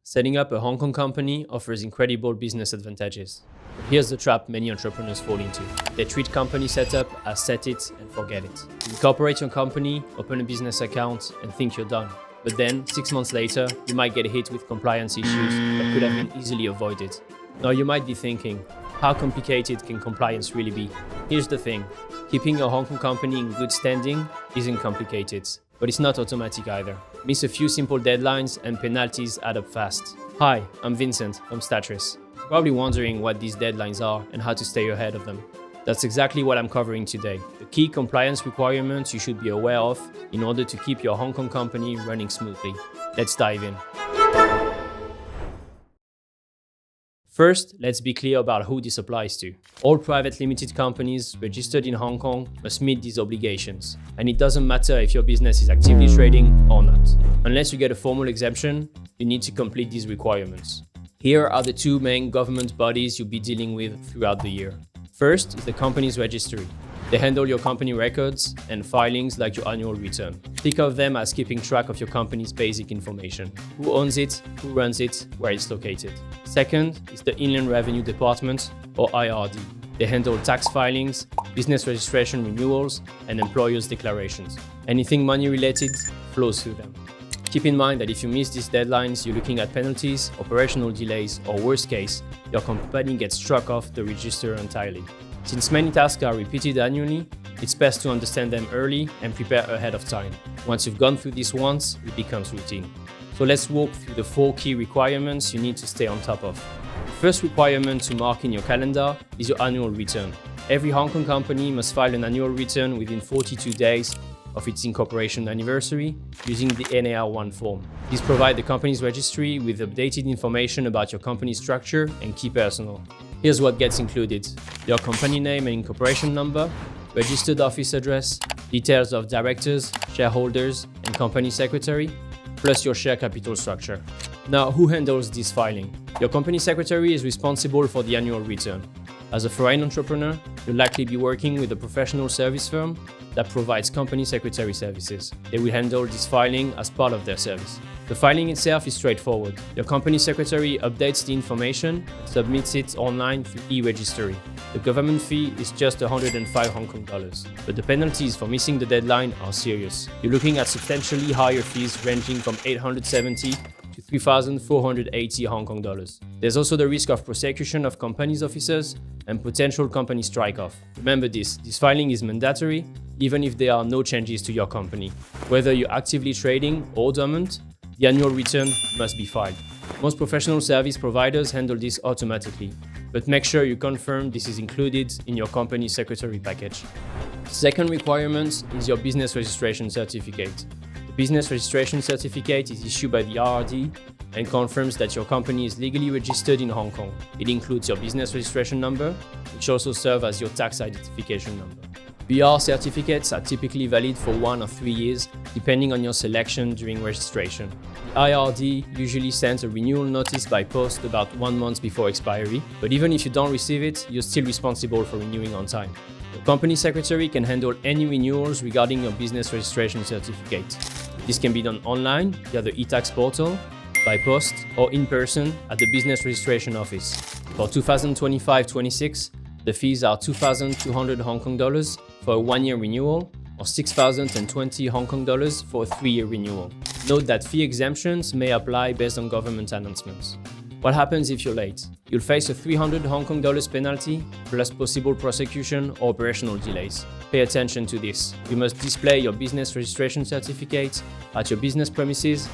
Setting up a Hong Kong company offers incredible business advantages. But here's the trap many entrepreneurs fall into. They treat company setup as set it and forget it. You incorporate your company, open a business account, and think you're done. But then, 6 months later, you might get hit with compliance issues that could have been easily avoided. Now you might be thinking, how complicated can compliance really be? Here's the thing, keeping your Hong Kong company in good standing isn't complicated. But it's not automatic either. Miss a few simple deadlines and penalties add up fast. Hi, I'm Vincent from Statrys. You're probably wondering what these deadlines are and how to stay ahead of them. That's exactly what I'm covering today. The key compliance requirements you should be aware of in order to keep your Hong Kong company running smoothly. Let's dive in. First, let's be clear about who this applies to. All private limited companies registered in Hong Kong must meet these obligations, and it doesn't matter if your business is actively trading or not. Unless you get a formal exemption, you need to complete these requirements. Here are the two main government bodies you'll be dealing with throughout the year. First is the company's registry. They handle your company records and filings like your annual return. Think of them as keeping track of your company's basic information. Who owns it, who runs it, where it's located. Second is the Inland Revenue Department, or IRD. They handle tax filings, business registration renewals, and employers' declarations. Anything money related flows through them. Keep in mind that if you miss these deadlines, you're looking at penalties, operational delays, or worst case, your company gets struck off the register entirely. Since many tasks are repeated annually, it's best to understand them early and prepare ahead of time. Once you've gone through this once, it becomes routine. So let's walk through the 4 key requirements you need to stay on top of. The first requirement to mark in your calendar is your annual return. Every Hong Kong company must file an annual return within 42 days of its incorporation anniversary using the NAR1 form. These provide the company's registry with updated information about your company's structure and key personnel. Here's what gets included: your company name and incorporation number, registered office address, details of directors, shareholders, and company secretary, plus your share capital structure. Now, who handles this filing? Your company secretary is responsible for the annual return. As a foreign entrepreneur, you'll likely be working with a professional service firm that provides company secretary services. They will handle this filing as part of their service. The filing itself is straightforward. Your company secretary updates the information and submits it online through e-registry. The government fee is just 105 Hong Kong dollars, but the penalties for missing the deadline are serious. You're looking at substantially higher fees ranging from 870 to 3,480 Hong Kong dollars. There's also the risk of prosecution of company's officers and potential company strike-off. Remember this filing is mandatory even if there are no changes to your company. Whether you're actively trading or dormant, the annual return must be filed. Most professional service providers handle this automatically, but make sure you confirm this is included in your company secretary package. Second requirement is your business registration certificate. The business registration certificate is issued by the IRD and confirms that your company is legally registered in Hong Kong. It includes your business registration number, which also serves as your tax identification number. BR certificates are typically valid for 1 or 3 years, depending on your selection during registration. The IRD usually sends a renewal notice by post about 1 month before expiry, but even if you don't receive it, you're still responsible for renewing on time. The company secretary can handle any renewals regarding your business registration certificate. This can be done online via the e-tax portal, by post, or in person at the business registration office. For 2025-26, the fees are 2,200 Hong Kong dollars for a 1-year renewal or 6,020 Hong Kong dollars for a 3-year renewal. Note that fee exemptions may apply based on government announcements. What happens if you're late? You'll face a 300 Hong Kong dollars penalty plus possible prosecution or operational delays. Pay attention to this. You must display your business registration certificate at your business premises.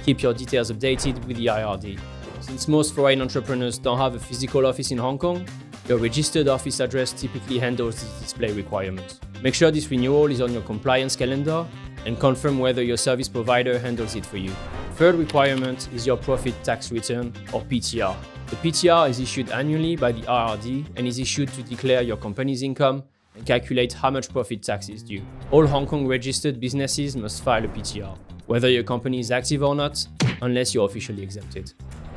Keep your details updated with the IRD. Since most foreign entrepreneurs don't have a physical office in Hong Kong, your registered office address typically handles this display requirement. Make sure this renewal is on your compliance calendar and confirm whether your service provider handles it for you. Third requirement is your profit tax return, or PTR. The PTR is issued annually by the IRD and is issued to declare your company's income and calculate how much profit tax is due. All Hong Kong registered businesses must file a PTR, whether your company is active or not, unless you're officially exempted.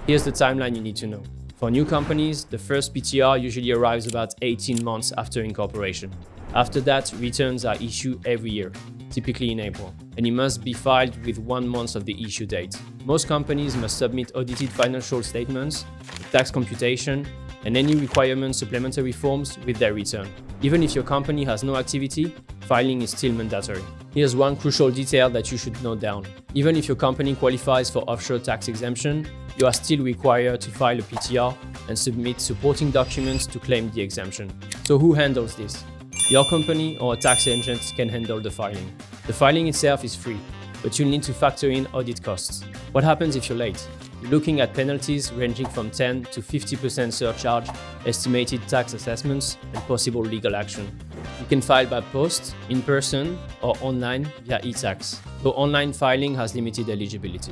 Here's the timeline you need to know. For new companies, the first PTR usually arrives about 18 months after incorporation. After that, returns are issued every year. typically in April, and it must be filed with 1 month of the issue date. Most companies must submit audited financial statements, tax computation, and any requirement supplementary forms with their return. Even if your company has no activity, filing is still mandatory. Here's one crucial detail that you should note down. Even if your company qualifies for offshore tax exemption, you are still required to file a PTR and submit supporting documents to claim the exemption. So who handles this? Your company or a tax agent can handle the filing. The filing itself is free, but you'll need to factor in audit costs. What happens if you're late? You're looking at penalties ranging from 10 to 50% surcharge, estimated tax assessments, and possible legal action. You can file by post, in person, or online via e-tax, though online filing has limited eligibility.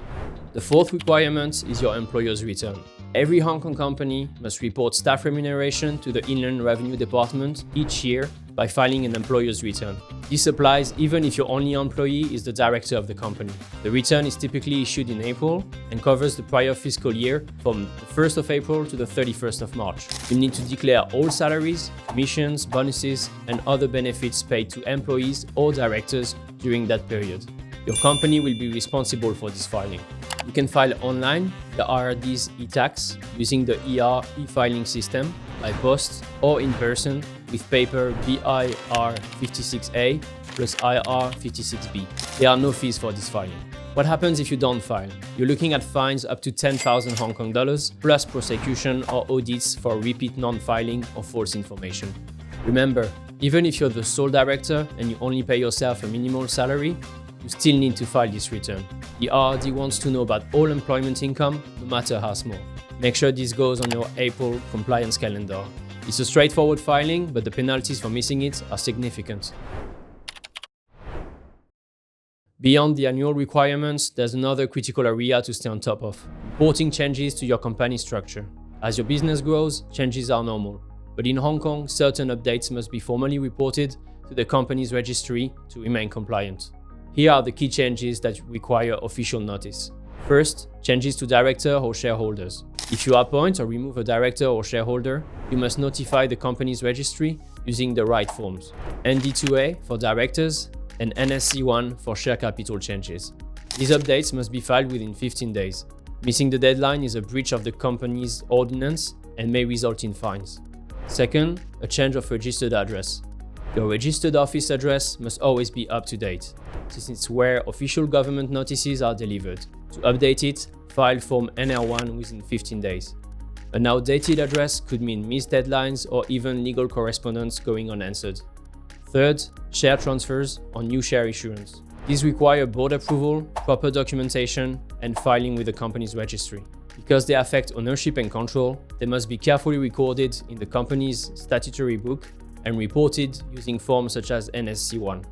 The fourth requirement is your employer's return. Every Hong Kong company must report staff remuneration to the Inland Revenue Department each year by filing an employer's return. This applies even if your only employee is the director of the company. The return is typically issued in April and covers the prior fiscal year from the 1st of April to the 31st of March. You need to declare all salaries, commissions, bonuses, and other benefits paid to employees or directors during that period. Your company will be responsible for this filing. You can file online the IRD's e-tax using the ER e-filing system, by post, or in person with paper BIR 56A plus IR 56B. There are no fees for this filing. What happens if you don't file? You're looking at fines up to 10,000 Hong Kong dollars plus prosecution or audits for repeat non-filing or false information. Remember, even if you're the sole director and you only pay yourself a minimal salary, you still need to file this return. The IRD wants to know about all employment income, no matter how small. Make sure this goes on your April compliance calendar. It's a straightforward filing, but the penalties for missing it are significant. Beyond the annual requirements, there's another critical area to stay on top of: reporting changes to your company structure. As your business grows, changes are normal. But in Hong Kong, certain updates must be formally reported to the company's registry to remain compliant. Here are the key changes that require official notice. First, changes to director or shareholders. If you appoint or remove a director or shareholder, you must notify the company's registry using the right forms: ND2A for directors and NSC1 for share capital changes. These updates must be filed within 15 days. Missing the deadline is a breach of the company's ordinance and may result in fines. Second, a change of registered address. Your registered office address must always be up to date, since it's where official government notices are delivered. To update it, file Form NR1 within 15 days. An outdated address could mean missed deadlines or even legal correspondence going unanswered. Third, share transfers or new share issuance. These require board approval, proper documentation, and filing with the company's registry. Because they affect ownership and control, they must be carefully recorded in the company's statutory book and reported using forms such as NSC1.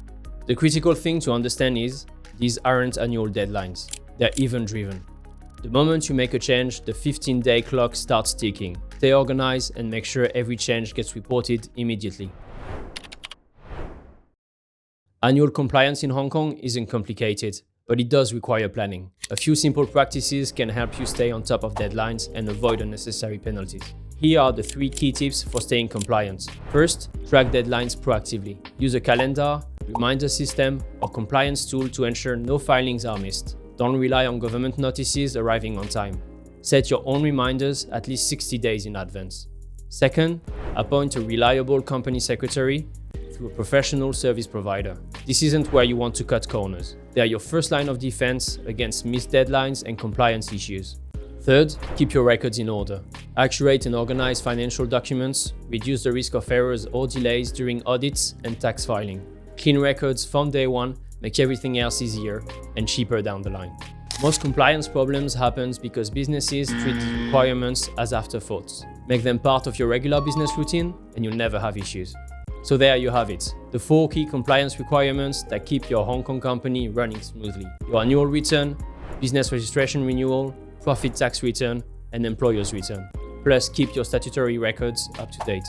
The critical thing to understand is, these aren't annual deadlines, they're event-driven. The moment you make a change, the 15-day clock starts ticking. Stay organized and make sure every change gets reported immediately. Annual compliance in Hong Kong isn't complicated, but it does require planning. A few simple practices can help you stay on top of deadlines and avoid unnecessary penalties. Here are the 3 key tips for staying compliant. First, track deadlines proactively. Use a calendar, reminder system, or compliance tool to ensure no filings are missed. Don't rely on government notices arriving on time. Set your own reminders at least 60 days in advance. Second, appoint a reliable company secretary through a professional service provider. This isn't where you want to cut corners. They are your first line of defense against missed deadlines and compliance issues. Third, keep your records in order. Accurate and organized financial documents reduce the risk of errors or delays during audits and tax filing. Clean records from day one make everything else easier and cheaper down the line. Most compliance problems happen because businesses treat requirements as afterthoughts. Make them part of your regular business routine and you'll never have issues. So there you have it, the 4 key compliance requirements that keep your Hong Kong company running smoothly: your annual return, business registration renewal, profit tax return, and employer's return. Plus, keep your statutory records up to date.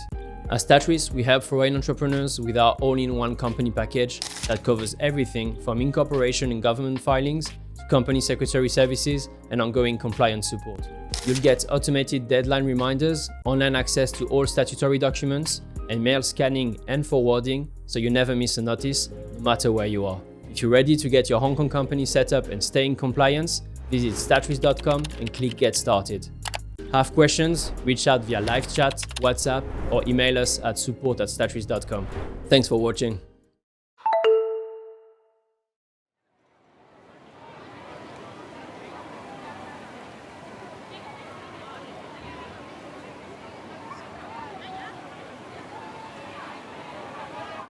As Statrys, we help foreign entrepreneurs with our all-in-one company package that covers everything from incorporation and government filings to company secretary services and ongoing compliance support. You'll get automated deadline reminders, online access to all statutory documents, and mail scanning and forwarding, so you never miss a notice, no matter where you are. If If you're ready to get your Hong Kong company set up and stay in compliance, visit statrys.com and click Get Started. Have questions? Reach out via live chat, WhatsApp, or email us at support@statrys.com. Thanks for watching.